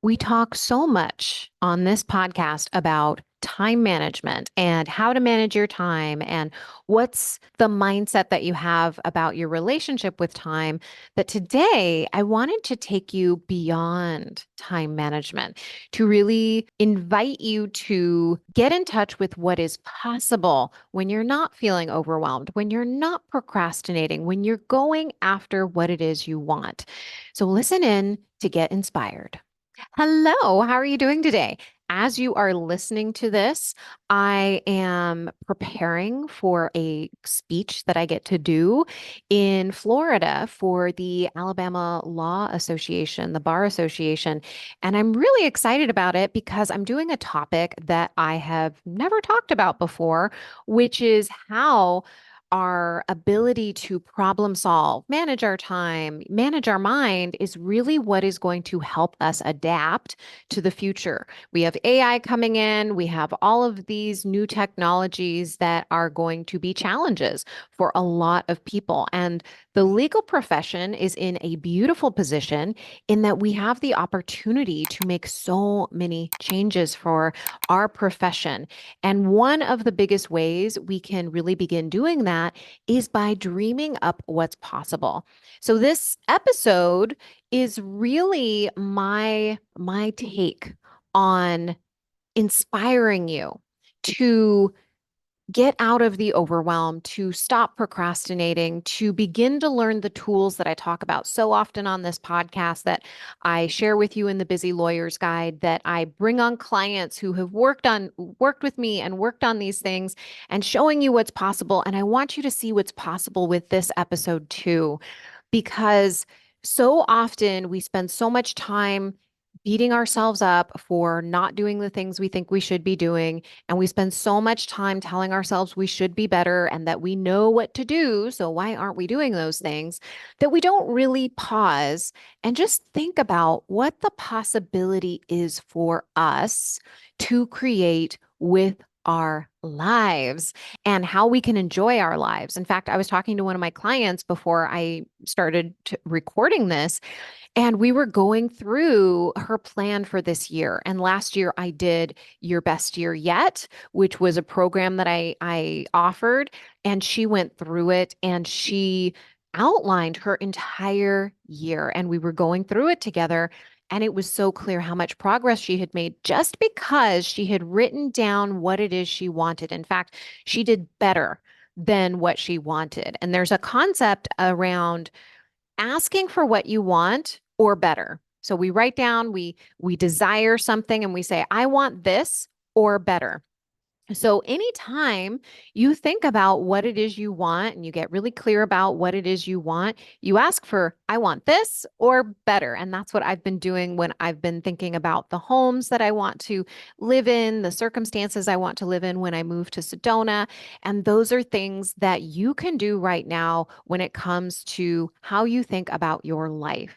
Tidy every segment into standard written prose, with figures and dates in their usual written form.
We talk so much on this podcast about time management and how to manage your time and what's the mindset that you have about your relationship with time. That today I wanted to take you beyond time management to really invite you to get in touch with what is possible when you're not feeling overwhelmed, when you're not procrastinating, when you're going after what it is you want. So listen in to get inspired. Hello, how are you doing today? As you are listening to this, I am preparing for a speech that I get to do in Florida for the Alabama Law Association, the Bar Association. And I'm really excited about it because I'm doing a topic that I have never talked about before, which is how our ability to problem solve, manage our time, manage our mind is really what is going to help us adapt to the future. We have AI coming in, we have all of these new technologies that are going to be challenges for a lot of people. And the legal profession is in a beautiful position in that we have the opportunity to make so many changes for our profession. And one of the biggest ways we can really begin doing that is by dreaming up what's possible. So this episode is really my take on inspiring you to get out of the overwhelm, to stop procrastinating, to begin to learn the tools that I talk about so often on this podcast that I share with you in the Busy Lawyer's Guide, that I bring on clients who have worked with me and worked on these things and showing you what's possible. And I want you to see what's possible with this episode too, because so often we spend so much time beating ourselves up for not doing the things we think we should be doing. And we spend so much time telling ourselves we should be better and that we know what to do. So why aren't we doing those things? That we don't really pause and just think about what the possibility is for us to create with our lives and how we can enjoy our lives. In fact, I was talking to one of my clients before I started recording this, and we were going through her plan for this year. And last year I did Your Best Year Yet, which was a program that I offered. And she went through it and she outlined her entire year. And we were going through it together. And it was so clear how much progress she had made just because she had written down what it is she wanted. In fact, she did better than what she wanted. And there's a concept around asking for what you want or better. So we write down, we desire something and we say, I want this or better. So anytime you think about what it is you want and you get really clear about what it is you want, you ask for, I want this or better. And that's what I've been doing when I've been thinking about the homes that I want to live in, the circumstances I want to live in when I move to Sedona. And those are things that you can do right now when it comes to how you think about your life.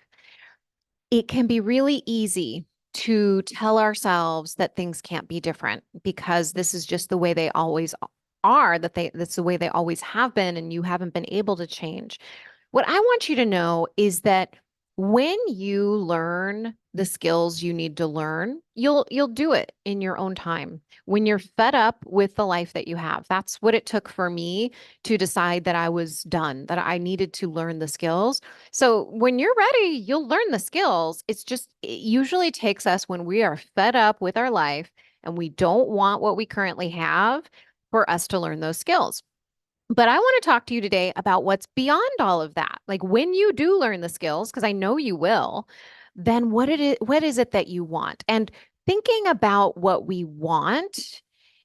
It can be really easy to tell ourselves that things can't be different because this is just the way they always are, that's the way they always have been, and you haven't been able to change. What I want you to know is that when you learn the skills you need to learn, you'll do it in your own time. When you're fed up with the life that you have, that's what it took for me to decide that I was done, that I needed to learn the skills. So when you're ready, you'll learn the skills. It's just, it usually takes us when we are fed up with our life and we don't want what we currently have for us to learn those skills. But I want to talk to you today about what's beyond all of that. Like when you do learn the skills, because I know you will, then what is it that you want? And thinking about what we want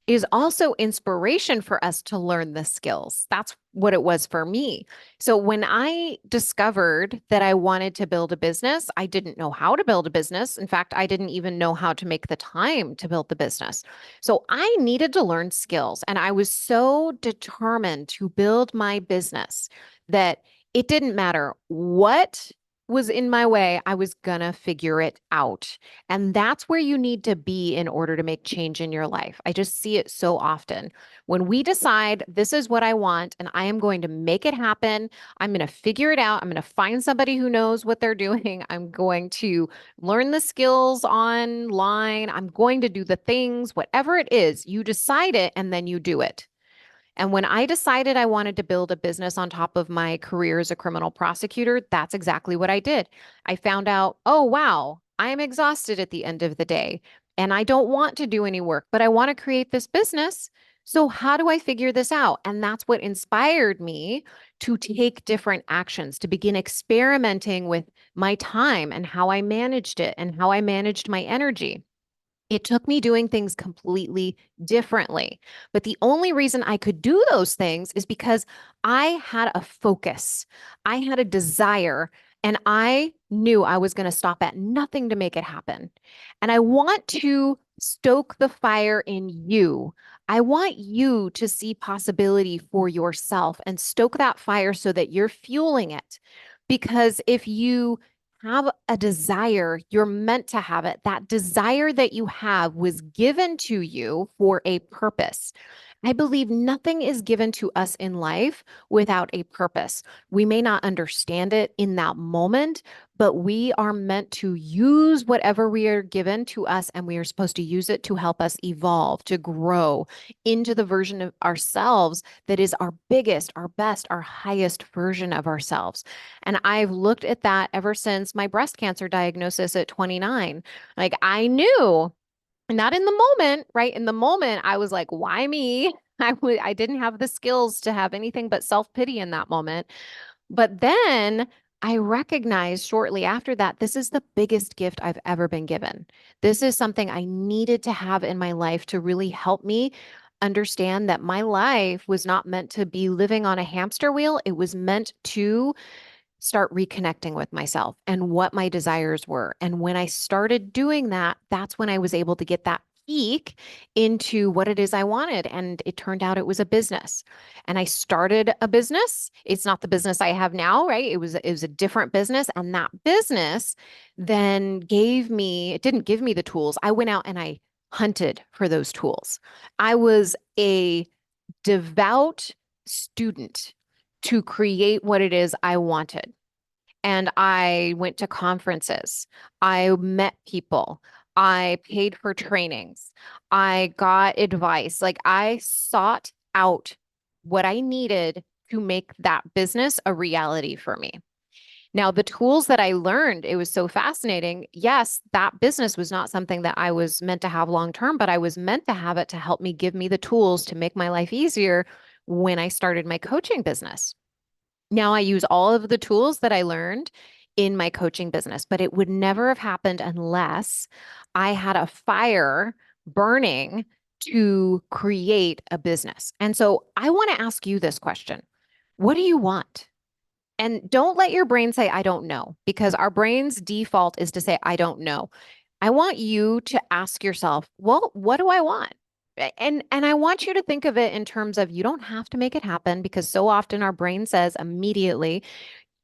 is also inspiration for us to learn the skills. That's what it was for me. So when I discovered that I wanted to build a business, I didn't know how to build a business. In fact, I didn't even know how to make the time to build the business. So I needed to learn skills. And I was so determined to build my business that it didn't matter what was in my way, I was gonna figure it out. And that's where you need to be in order to make change in your life. I just see it so often. When we decide this is what I want and I am going to make it happen, I'm going to figure it out. I'm going to find somebody who knows what they're doing. I'm going to learn the skills online. I'm going to do the things, whatever it is, you decide it and then you do it. And when I decided I wanted to build a business on top of my career as a criminal prosecutor, that's exactly what I did. I found out, oh, wow, I am exhausted at the end of the day and I don't want to do any work, but I want to create this business. So, how do I figure this out? And that's what inspired me to take different actions, to begin experimenting with my time and how I managed it and how I managed my energy. It took me doing things completely differently. But the only reason I could do those things is because I had a focus, I had a desire, and I knew I was going to stop at nothing to make it happen. And I want to stoke the fire in you. I want you to see possibility for yourself and stoke that fire so that you're fueling it. Because if you have a desire, you're meant to have it. That desire that you have was given to you for a purpose. I believe nothing is given to us in life without a purpose. We may not understand it in that moment, but we are meant to use whatever we are given to us, and we are supposed to use it to help us evolve, to grow into the version of ourselves that is our biggest, our best, our highest version of ourselves. And I've looked at that ever since my breast cancer diagnosis at 29. Like I knew, not in the moment, right? In the moment, I was like, why me? I didn't have the skills to have anything but self-pity in that moment. But then I recognized shortly after that, this is the biggest gift I've ever been given. This is something I needed to have in my life to really help me understand that my life was not meant to be living on a hamster wheel. It was meant to start reconnecting with myself and what my desires were. And when I started doing that, that's when I was able to get that peek into what it is I wanted. And it turned out it was a business. And I started a business. It's not the business I have now, right? It was a different business. And that business then it didn't give me the tools. I went out and I hunted for those tools. I was a devout student to create what it is I wanted. And I went to conferences. I met people. I paid for trainings. I got advice. Like I sought out what I needed to make that business a reality for me. Now, the tools that I learned, it was so fascinating. Yes, that business was not something that I was meant to have long term, but I was meant to have it to help me give me the tools to make my life easier when I started my coaching business. Now I use all of the tools that I learned in my coaching business, but it would never have happened unless I had a fire burning to create a business. And so I want to ask you this question. What do you want? And don't let your brain say, I don't know, because our brain's default is to say, I don't know. I want you to ask yourself, well, what do I want? And I want you to think of it in terms of you don't have to make it happen because so often our brain says immediately,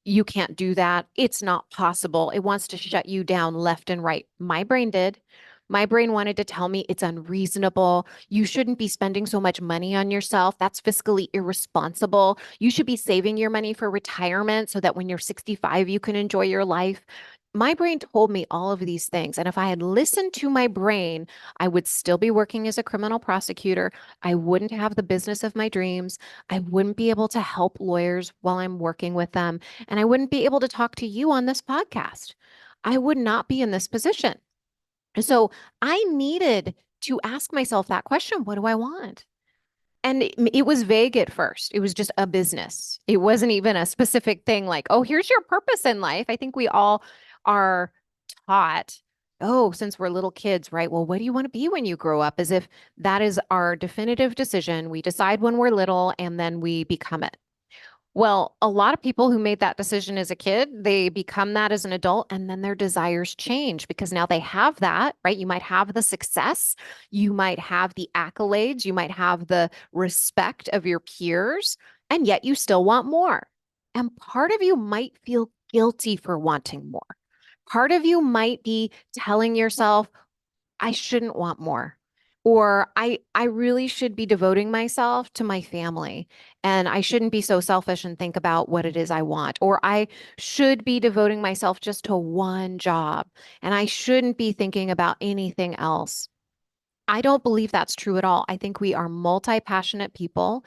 you can't do that. It's not possible. It wants to shut you down left and right. My brain did. My brain wanted to tell me it's unreasonable. You shouldn't be spending so much money on yourself. That's fiscally irresponsible. You should be saving your money for retirement so that when you're 65, you can enjoy your life. My brain told me all of these things. And if I had listened to my brain, I would still be working as a criminal prosecutor. I wouldn't have the business of my dreams. I wouldn't be able to help lawyers while I'm working with them. And I wouldn't be able to talk to you on this podcast. I would not be in this position. So I needed to ask myself that question, what do I want? And it was vague at first. It was just a business. It wasn't even a specific thing like, oh, here's your purpose in life. I think we all are taught, oh, since we're little kids, right? Well, what do you want to be when you grow up? As if that is our definitive decision. We decide when we're little and then we become it. Well, a lot of people who made that decision as a kid, they become that as an adult, and then their desires change because now they have that, right? You might have the success, you might have the accolades, you might have the respect of your peers, and yet you still want more. And part of you might feel guilty for wanting more. Part of you might be telling yourself, I shouldn't want more. Or I really should be devoting myself to my family and I shouldn't be so selfish and think about what it is I want. Or I should be devoting myself just to one job and I shouldn't be thinking about anything else. I don't believe that's true at all. I think we are multi-passionate people.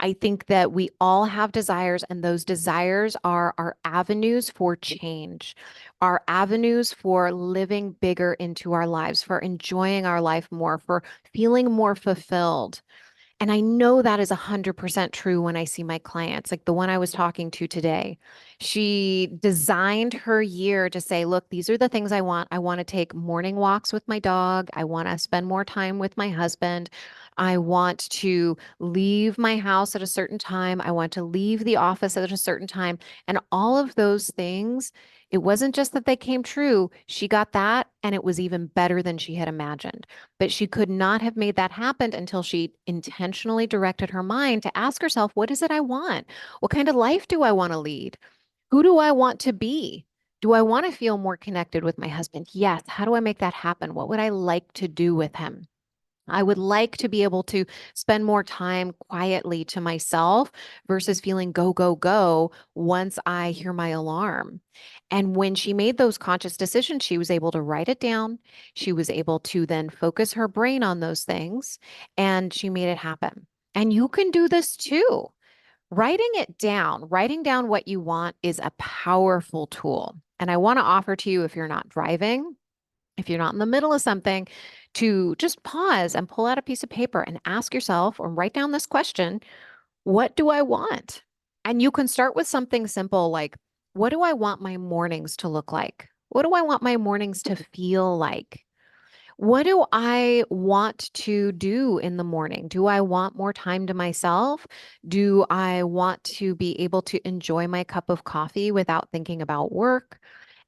I think that we all have desires, and those desires are our avenues for change, our avenues for living bigger into our lives, for enjoying our life more, for feeling more fulfilled. And I know that is 100% true when I see my clients, like the one I was talking to today. She designed her year to say, look, these are the things I want. I want to take morning walks with my dog. I want to spend more time with my husband. I want to leave my house at a certain time. I want to leave the office at a certain time. And all of those things, it wasn't just that they came true. She got that, and it was even better than she had imagined. But she could not have made that happen until she intentionally directed her mind to ask herself, what is it I want? What kind of life do I want to lead? Who do I want to be? Do I want to feel more connected with my husband? Yes. How do I make that happen? What would I like to do with him? I would like to be able to spend more time quietly to myself versus feeling go, go, go once I hear my alarm. And when she made those conscious decisions, she was able to write it down. She was able to then focus her brain on those things and she made it happen. And you can do this too. Writing it down, writing down what you want is a powerful tool. And I want to offer to you if you're not driving, if you're not in the middle of something, to just pause and pull out a piece of paper and ask yourself or write down this question, what do I want? And you can start with something simple like, what do I want my mornings to look like? What do I want my mornings to feel like? What do I want to do in the morning? Do I want more time to myself? Do I want to be able to enjoy my cup of coffee without thinking about work?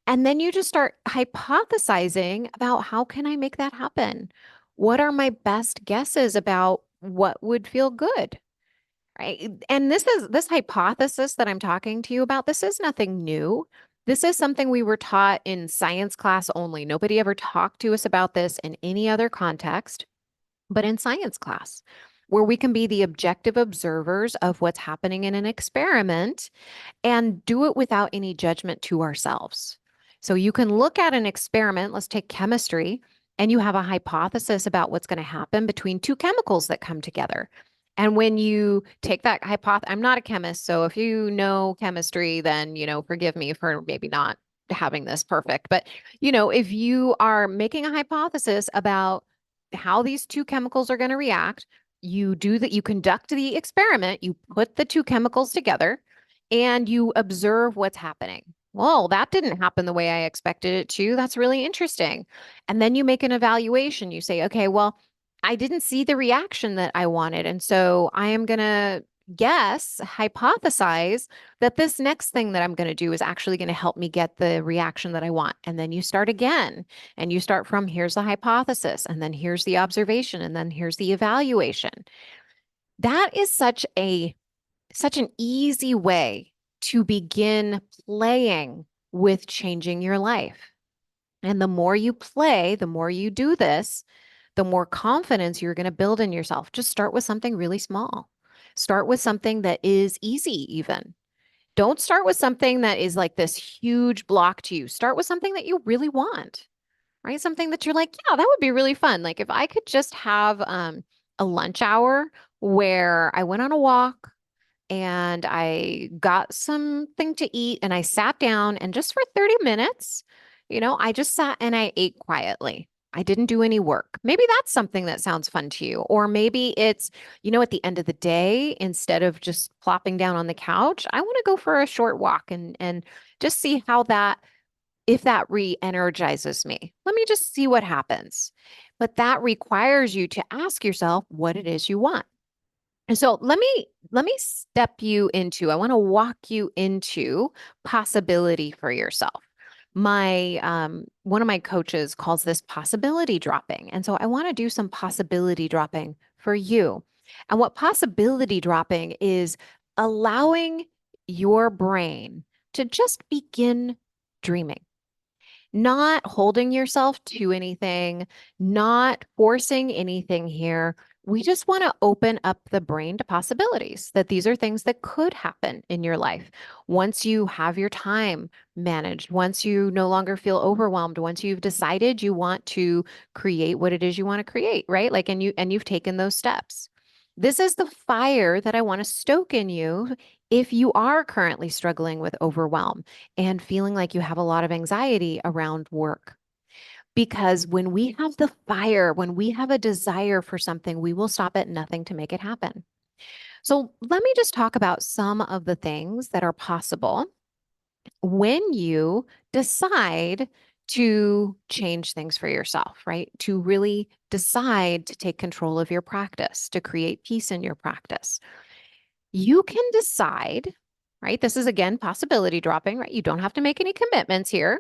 And then you just start hypothesizing about how can I make that happen? What are my best guesses about what would feel good? Right. And this hypothesis that I'm talking to you about, this is nothing new. This is something we were taught in science class only. Nobody ever talked to us about this in any other context, but in science class, where we can be the objective observers of what's happening in an experiment and do it without any judgment to ourselves. So you can look at an experiment, let's take chemistry, and you have a hypothesis about what's going to happen between two chemicals that come together. And when you take that hypothesis, I'm not a chemist, so if you know chemistry, then, forgive me for maybe not having this perfect. But, if you are making a hypothesis about how these two chemicals are going to react, you conduct the experiment, you put the two chemicals together, and you observe what's happening. Well, that didn't happen the way I expected it to. That's really interesting. And then you make an evaluation. You say, okay, well, I didn't see the reaction that I wanted. And so I am going to hypothesize that this next thing that I'm going to do is actually going to help me get the reaction that I want. And then you start again and you start from here's the hypothesis, and then here's the observation, and then here's the evaluation. That is such an easy way to begin playing with changing your life. And the more you play, the more you do this, the more confidence you're going to build in yourself. Just start with something really small. Start with something that is easy, even. Don't start with something that is like this huge block to you. Start with something that you really want, right? Something that you're like, yeah, that would be really fun. Like if I could just have a lunch hour where I went on a walk, and I got something to eat and I sat down and just for 30 minutes, I just sat and I ate quietly. I didn't do any work. Maybe that's something that sounds fun to you. Or maybe it's, at the end of the day, instead of just plopping down on the couch, I want to go for a short walk and just see if that re-energizes me. Let me just see what happens. But that requires you to ask yourself what it is you want. And so let me step you into, I want to walk you into possibility for yourself. My one of my coaches calls this possibility dropping. And so I want to do some possibility dropping for you. And what possibility dropping is allowing your brain to just begin dreaming, not holding yourself to anything, not forcing anything here. We just want to open up the brain to possibilities that these are things that could happen in your life. Once you have your time managed, once you no longer feel overwhelmed, once you've decided you want to create what it is you want to create, right? Like, and you've taken those steps. This is the fire that I want to stoke in you if you are currently struggling with overwhelm and feeling like you have a lot of anxiety around work. Because when we have the fire, when we have a desire for something, we will stop at nothing to make it happen. So let me just talk about some of the things that are possible when you decide to change things for yourself, right? To really decide to take control of your practice, to create peace in your practice. You can decide, right? This is again possibility dropping, right? You don't have to make any commitments here.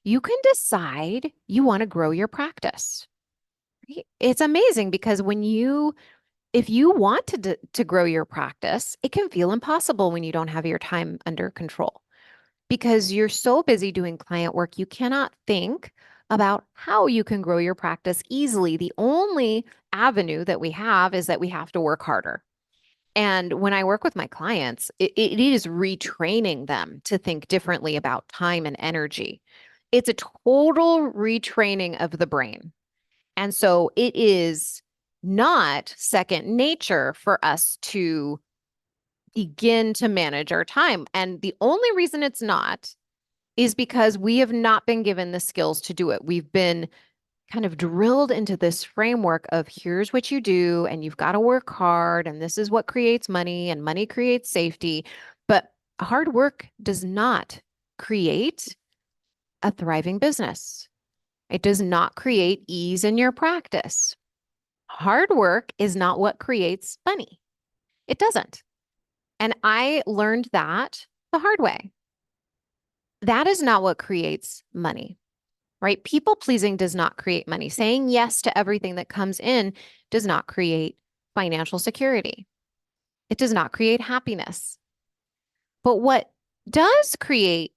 You can decide you want to grow your practice. Right? It's amazing because if you want to grow your practice, it can feel impossible when you don't have your time under control because you're so busy doing client work, you cannot think about how you can grow your practice easily. The only avenue that we have is that we have to work harder. And when I work with my clients, it is retraining them to think differently about time and energy. It's a total retraining of the brain. And so it is not second nature for us to begin to manage our time. And the only reason it's not is because we have not been given the skills to do it. We've been kind of drilled into this framework of here's what you do, and you've got to work hard, and this is what creates money, and money creates safety. But hard work does not create a thriving business. It does not create ease in your practice. Hard work is not what creates money. It doesn't. And I learned that the hard way. That is not what creates money, right? People pleasing does not create money. Saying yes to everything that comes in does not create financial security. It does not create happiness. But what does create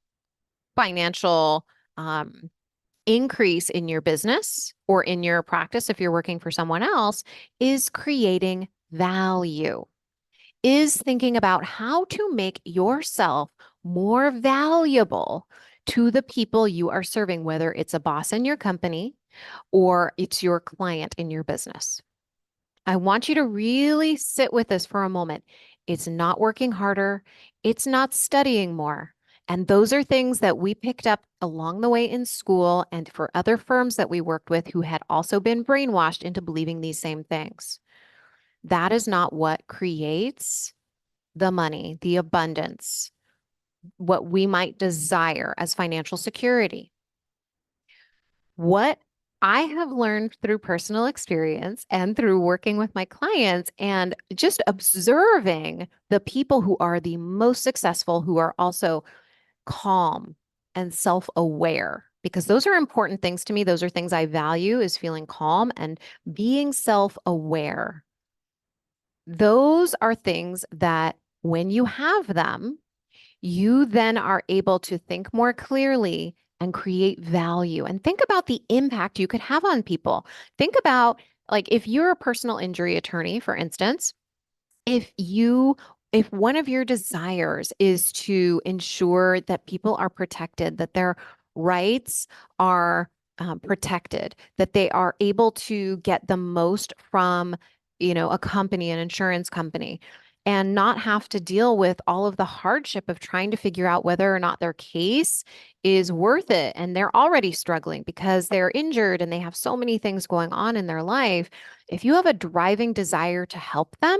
financial increase in your business or in your practice, if you're working for someone else, is creating value, is thinking about how to make yourself more valuable to the people you are serving, whether it's a boss in your company or it's your client in your business. I want you to really sit with this for a moment. It's not working harder. It's not studying more. And those are things that we picked up along the way in school and for other firms that we worked with who had also been brainwashed into believing these same things. That is not what creates the money, the abundance, what we might desire as financial security. What I have learned through personal experience and through working with my clients and just observing the people who are the most successful, who are also calm and self-aware, because those are important things to me. Those are things I value, is feeling calm and being self-aware. Those are things that when you have them, you then are able to think more clearly and create value and think about the impact you could have on people. Think about, like, if you're a personal injury attorney, for instance, if you if one of your desires is to ensure that people are protected, that their rights are protected, that they are able to get the most from, a company, an insurance company, and not have to deal with all of the hardship of trying to figure out whether or not their case is worth it. And they're already struggling because they're injured and they have so many things going on in their life. If you have a driving desire to help them,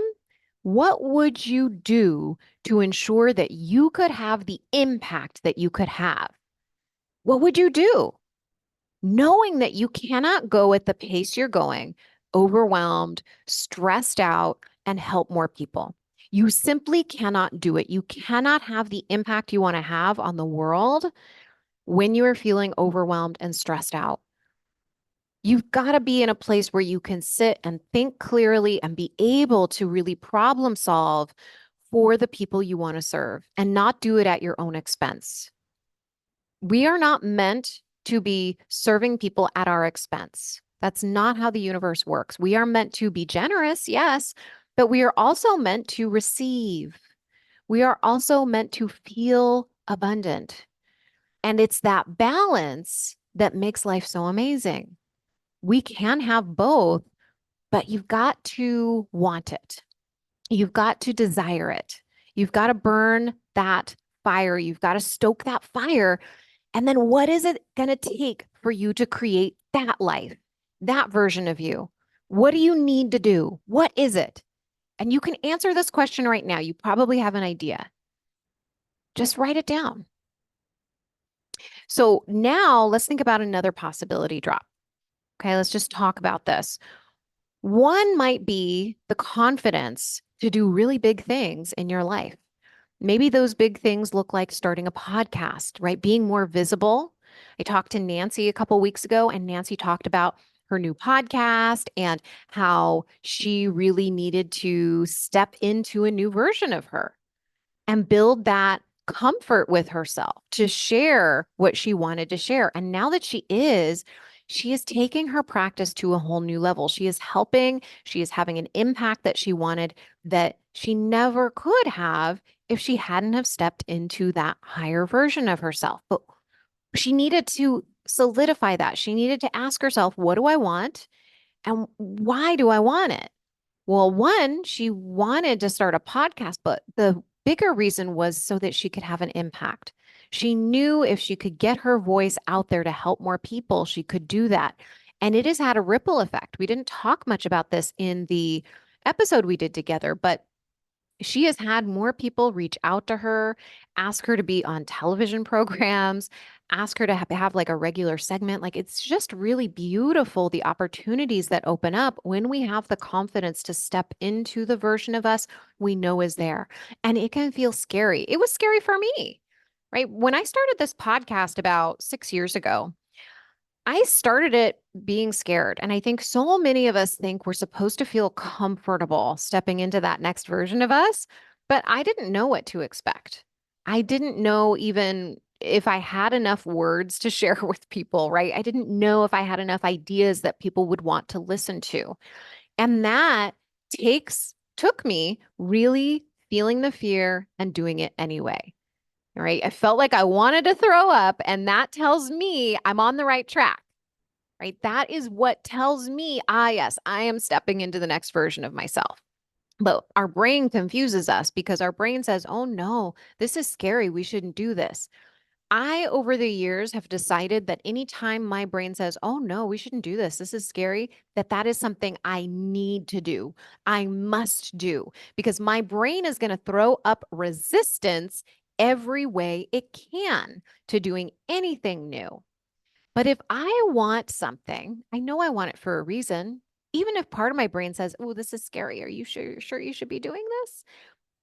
what would you do to ensure that you could have the impact that you could have? What would you do? Knowing that you cannot go at the pace you're going, overwhelmed, stressed out, and help more people. You simply cannot do it. You cannot have the impact you want to have on the world when you are feeling overwhelmed and stressed out. You've got to be in a place where you can sit and think clearly and be able to really problem solve for the people you want to serve and not do it at your own expense. We are not meant to be serving people at our expense. That's not how the universe works. We are meant to be generous, yes, but we are also meant to receive. We are also meant to feel abundant. And it's that balance that makes life so amazing. We can have both, but you've got to want it. You've got to desire it. You've got to burn that fire. You've got to stoke that fire. And then what is it going to take for you to create that life, that version of you? What do you need to do? What is it? And you can answer this question right now. You probably have an idea. Just write it down. So now let's think about another possibility drop. Okay, let's just talk about this. One might be the confidence to do really big things in your life. Maybe those big things look like starting a podcast, right? Being more visible. I talked to Nancy a couple weeks ago, and Nancy talked about her new podcast and how she really needed to step into a new version of her and build that comfort with herself to share what she wanted to share. And now that she is taking her practice to a whole new level. She is helping, she is having an impact that she wanted that she never could have if she hadn't have stepped into that higher version of herself. But she needed to solidify that. She needed to ask herself, what do I want? And why do I want it? Well, one, she wanted to start a podcast, but the bigger reason was so that she could have an impact. She knew if she could get her voice out there to help more people, she could do that. And it has had a ripple effect. We didn't talk much about this in the episode we did together, but she has had more people reach out to her, ask her to be on television programs, ask her to have like a regular segment. Like it's just really beautiful, the opportunities that open up when we have the confidence to step into the version of us we know is there. And it can feel scary. It was scary for me, right? When I started this podcast about 6 years ago, I started it being scared. And I think so many of us think we're supposed to feel comfortable stepping into that next version of us, but I didn't know what to expect. I didn't know even if I had enough words to share with people, right? I didn't know if I had enough ideas that people would want to listen to. And that took me really feeling the fear and doing it anyway. Right. I felt like I wanted to throw up, and that tells me I'm on the right track. Right. That is what tells me, yes, I am stepping into the next version of myself. But our brain confuses us because our brain says, oh no, this is scary. We shouldn't do this. I, over the years, have decided that anytime my brain says, oh no, we shouldn't do this, this is scary, that is something I need to do. I must do because my brain is going to throw up resistance every way it can to doing anything new. But if I want something, I know I want it for a reason. Even if part of my brain says, oh, this is scary. Are you sure you should be doing this?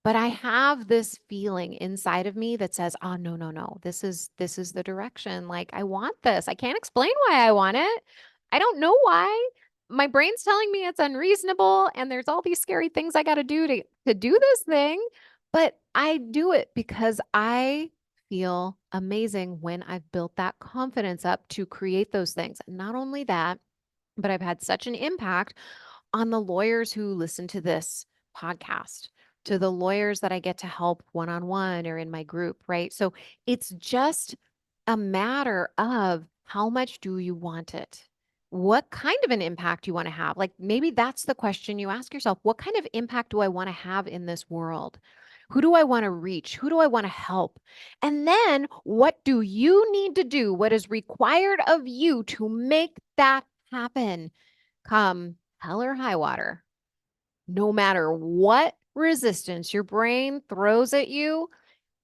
But I have this feeling inside of me that says, oh, no, no, no, this is the direction. Like, I want this. I can't explain why I want it. I don't know why. My brain's telling me it's unreasonable and there's all these scary things I got to do to do this thing. But I do it because I feel amazing when I've built that confidence up to create those things. And not only that, but I've had such an impact on the lawyers who listen to this podcast, to the lawyers that I get to help one on one or in my group, right? So it's just a matter of how much do you want it? What kind of an impact you want to have? Like maybe that's the question you ask yourself. What kind of impact do I want to have in this world? Who do I want to reach? Who do I want to help? And then what do you need to do? What is required of you to make that happen? Come hell or high water, no matter what resistance your brain throws at you,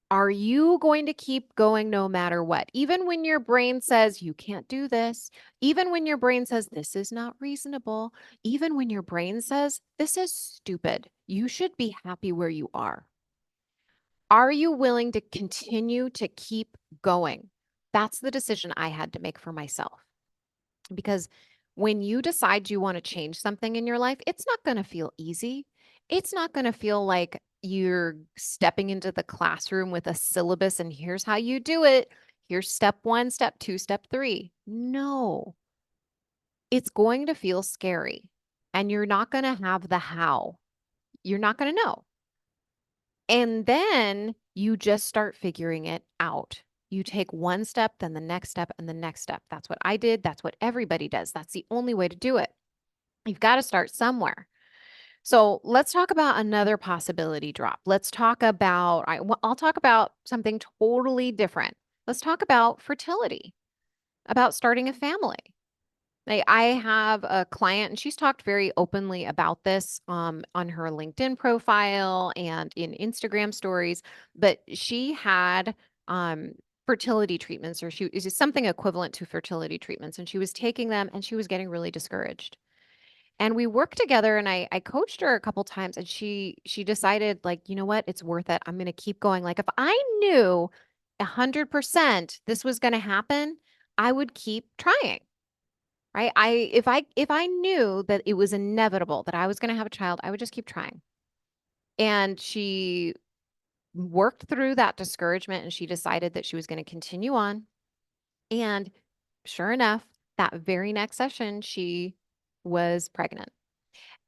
are you going to keep going no matter what? Even when your brain says you can't do this, even when your brain says this is not reasonable, even when your brain says this is stupid, you should be happy where you are. Are you willing to continue to keep going? That's the decision I had to make for myself. Because when you decide you want to change something in your life, it's not going to feel easy. It's not going to feel like you're stepping into the classroom with a syllabus and here's how you do it. Here's step 1, step 2, step 3. No, it's going to feel scary and you're not going to have the how. You're not going to know. And then you just start figuring it out. You take one step, then the next step, and the next step. That's what I did. That's what everybody does. That's the only way to do it. You've got to start somewhere. So let's talk about another possibility drop. Let's talk about, I'll talk about something totally different. Let's talk about fertility, about starting a family. I have a client and she's talked very openly about this on her LinkedIn profile and in Instagram stories, but she had fertility treatments or she is something equivalent to fertility treatments and she was taking them and she was getting really discouraged. And we worked together and I coached her a couple times and she decided like, you know what, it's worth it. I'm going to keep going. Like if I knew 100% this was going to happen, I would keep trying. Right? If I knew that it was inevitable that I was going to have a child, I would just keep trying. And she worked through that discouragement and she decided that she was going to continue on. And sure enough, that very next session, she was pregnant.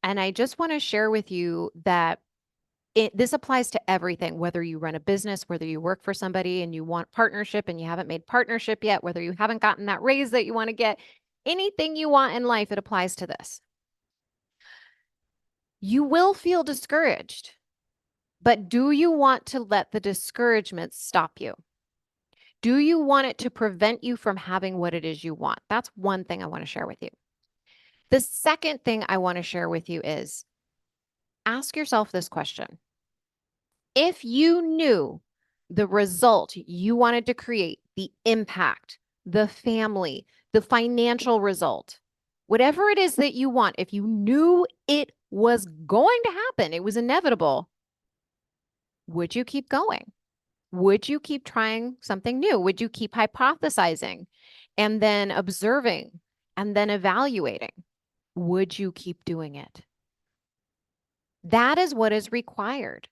And I just want to share with you that this applies to everything, whether you run a business, whether you work for somebody and you want partnership and you haven't made partnership yet, whether you haven't gotten that raise that you want to get, anything you want in life, it applies to this. You will feel discouraged, but do you want to let the discouragement stop you? Do you want it to prevent you from having what it is you want? That's one thing I want to share with you. The second thing I want to share with you is ask yourself this question. If you knew the result you wanted to create, the impact, the family, the financial result, whatever it is that you want, if you knew it was going to happen, it was inevitable, would you keep going? Would you keep trying something new? Would you keep hypothesizing and then observing and then evaluating? Would you keep doing it? That is what is required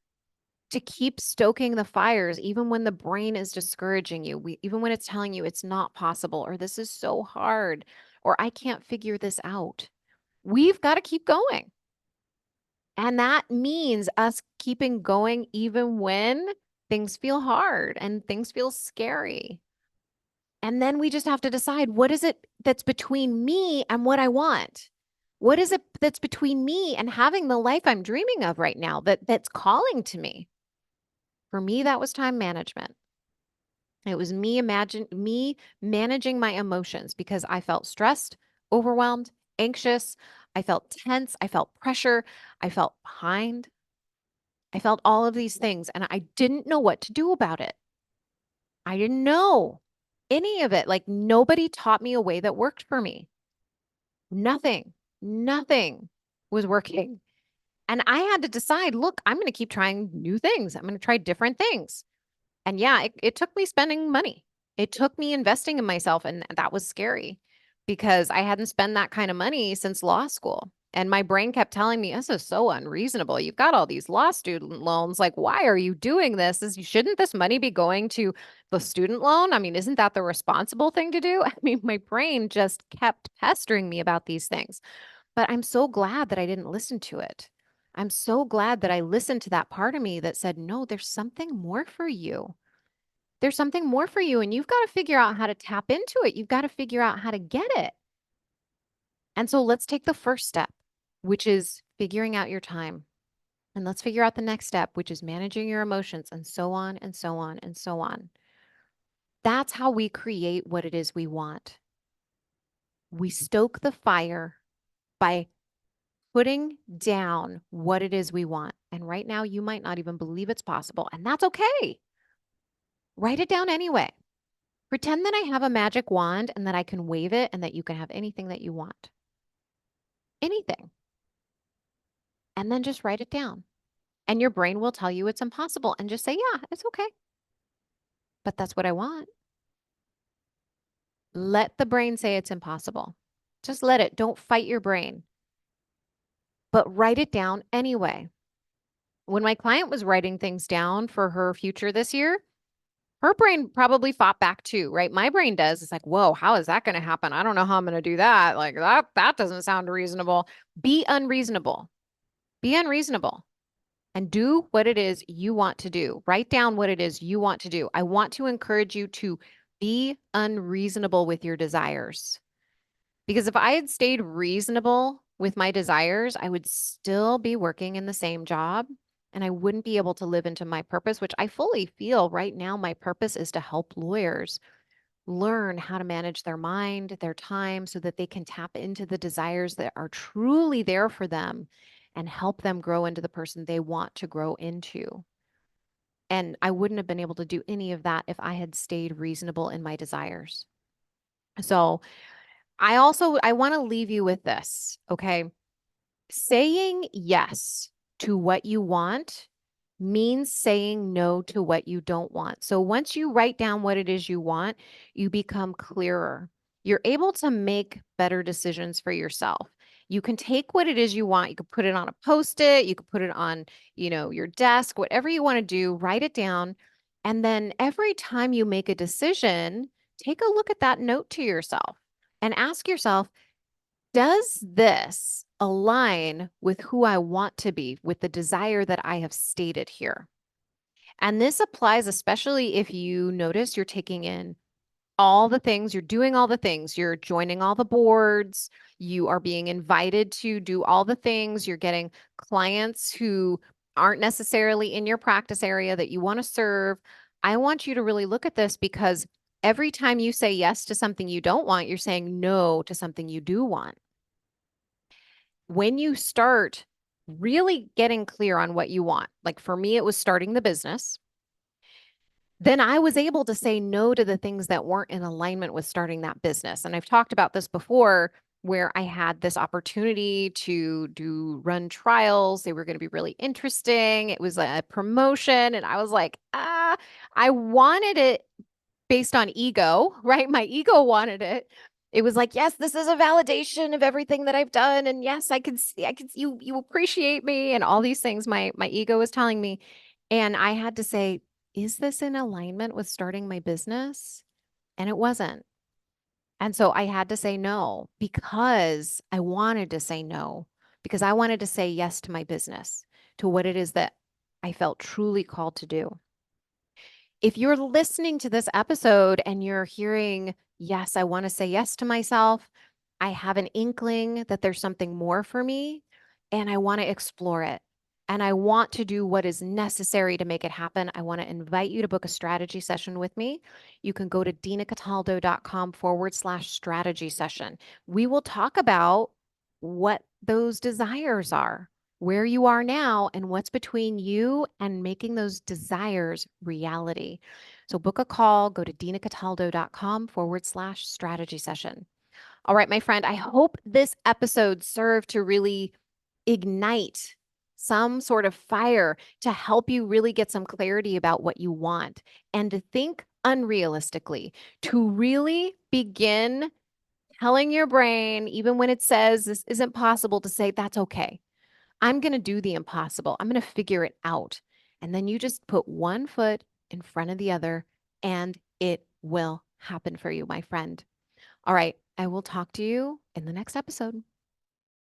to keep stoking the fires, even when the brain is discouraging you, even when it's telling you it's not possible, or this is so hard, or I can't figure this out. We've got to keep going. And that means us keeping going even when things feel hard and things feel scary. And then we just have to decide, what is it that's between me and what I want? What is it that's between me and having the life I'm dreaming of right now that's calling to me? For me, that was time management. It was me managing my emotions because I felt stressed, overwhelmed, anxious. I felt tense. I felt pressure. I felt behind. I felt all of these things and I didn't know what to do about it. I didn't know any of it. Like nobody taught me a way that worked for me. Nothing was working. And I had to decide, look, I'm going to keep trying new things. I'm going to try different things. And yeah, it took me spending money. It took me investing in myself. And that was scary because I hadn't spent that kind of money since law school. And my brain kept telling me, this is so unreasonable. You've got all these law student loans. Like, why are you doing this? Shouldn't this money be going to the student loan? I mean, isn't that the responsible thing to do? I mean, my brain just kept pestering me about these things. But I'm so glad that I didn't listen to it. I'm so glad that I listened to that part of me that said, no, there's something more for you. There's something more for you, and you've got to figure out how to tap into it. You've got to figure out how to get it. And so let's take the first step, which is figuring out your time. And let's figure out the next step, which is managing your emotions, and so on and so on and so on. That's how we create what it is we want. We stoke the fire by putting down what it is we want. And right now, you might not even believe it's possible, and that's okay. Write it down anyway. Pretend that I have a magic wand and that I can wave it and that you can have anything that you want. Anything. And then just write it down. And your brain will tell you it's impossible and just say, yeah, it's okay. But that's what I want. Let the brain say it's impossible. Just let it. Don't fight your brain. But write it down anyway. When my client was writing things down for her future this year, her brain probably fought back too, right? My brain does. It's like, whoa, how is that going to happen? I don't know how I'm going to do that. Like that doesn't sound reasonable. Be unreasonable. Be unreasonable and do what it is you want to do. Write down what it is you want to do. I want to encourage you to be unreasonable with your desires. Because if I had stayed reasonable with my desires, I would still be working in the same job and I wouldn't be able to live into my purpose, which I fully feel right now my purpose is to help lawyers learn how to manage their mind, their time, so that they can tap into the desires that are truly there for them and help them grow into the person they want to grow into. And I wouldn't have been able to do any of that if I had stayed reasonable in my desires. So I want to leave you with this, okay? Saying yes to what you want means saying no to what you don't want. So once you write down what it is you want, you become clearer. You're able to make better decisions for yourself. You can take what it is you want, you can put it on a post-it, you can put it on, your desk, whatever you want to do, write it down. And then every time you make a decision, take a look at that note to yourself and ask yourself, does this align with who I want to be, with the desire that I have stated here? And this applies especially if you notice you're taking in all the things, you're doing all the things, you're joining all the boards, you are being invited to do all the things, you're getting clients who aren't necessarily in your practice area that you want to serve. I want you to really look at this because every time you say yes to something you don't want, you're saying no to something you do want. When you start really getting clear on what you want, like for me, it was starting the business, then I was able to say no to the things that weren't in alignment with starting that business. And I've talked about this before where I had this opportunity to run trials. They were going to be really interesting. It was a promotion. And I was like, I wanted it based on ego, right? My ego wanted it. It was like, yes, this is a validation of everything that I've done. And yes, I can see you appreciate me and all these things my ego was telling me. And I had to say, is this in alignment with starting my business? And it wasn't. And so I had to say no because I wanted to say no, because I wanted to say yes to my business, to what it is that I felt truly called to do. If you're listening to this episode and you're hearing, yes, I want to say yes to myself, I have an inkling that there's something more for me, and I want to explore it. And I want to do what is necessary to make it happen. I want to invite you to book a strategy session with me. You can go to dinacataldo.com/strategy session. We will talk about what those desires are, where you are now, and what's between you and making those desires reality. So book a call, go to dinacataldo.com/strategy session. All right, my friend, I hope this episode served to really ignite some sort of fire to help you really get some clarity about what you want and to think unrealistically, to really begin telling your brain, even when it says this isn't possible, to say, that's okay. I'm going to do the impossible. I'm going to figure it out. And then you just put one foot in front of the other and it will happen for you, my friend. All right. I will talk to you in the next episode.